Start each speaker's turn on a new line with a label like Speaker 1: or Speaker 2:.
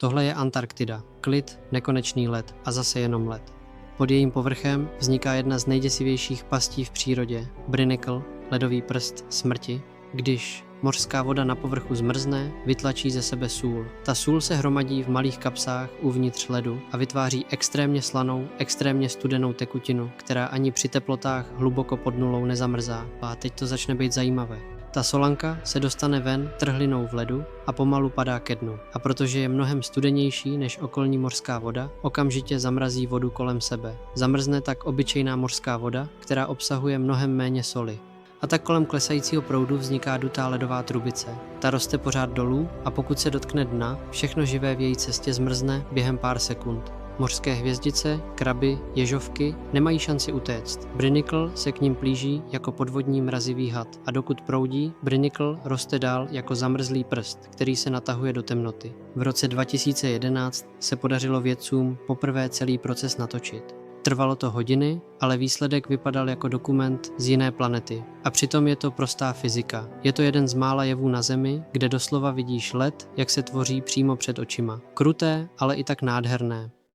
Speaker 1: Tohle je Antarktida. Klid, nekonečný led a zase jenom led. Pod jejím povrchem vzniká jedna z nejděsivějších pastí v přírodě, Brinicle, ledový prst smrti. Když mořská voda na povrchu zmrzne, vytlačí ze sebe sůl. Ta sůl se hromadí v malých kapsách uvnitř ledu a vytváří extrémně slanou, extrémně studenou tekutinu, která ani při teplotách hluboko pod nulou nezamrzá. A teď to začne být zajímavé. Ta solanka se dostane ven trhlinou v ledu a pomalu padá ke dnu. A protože je mnohem studenější než okolní mořská voda, okamžitě zamrazí vodu kolem sebe. Zamrzne tak obyčejná mořská voda, která obsahuje mnohem méně soli. A tak kolem klesajícího proudu vzniká dutá ledová trubice. Ta roste pořád dolů a pokud se dotkne dna, všechno živé v její cestě zmrzne během pár sekund. Mořské hvězdice, kraby, ježovky nemají šanci utéct. Brinicle se k ním plíží jako podvodní mrazivý had a dokud proudí, Brinicle roste dál jako zamrzlý prst, který se natahuje do temnoty. V roce 2011 se podařilo vědcům poprvé celý proces natočit. Trvalo to hodiny, ale výsledek vypadal jako dokument z jiné planety. A přitom je to prostá fyzika. Je to jeden z mála jevů na Zemi, kde doslova vidíš led, jak se tvoří přímo před očima. Kruté, ale i tak nádherné.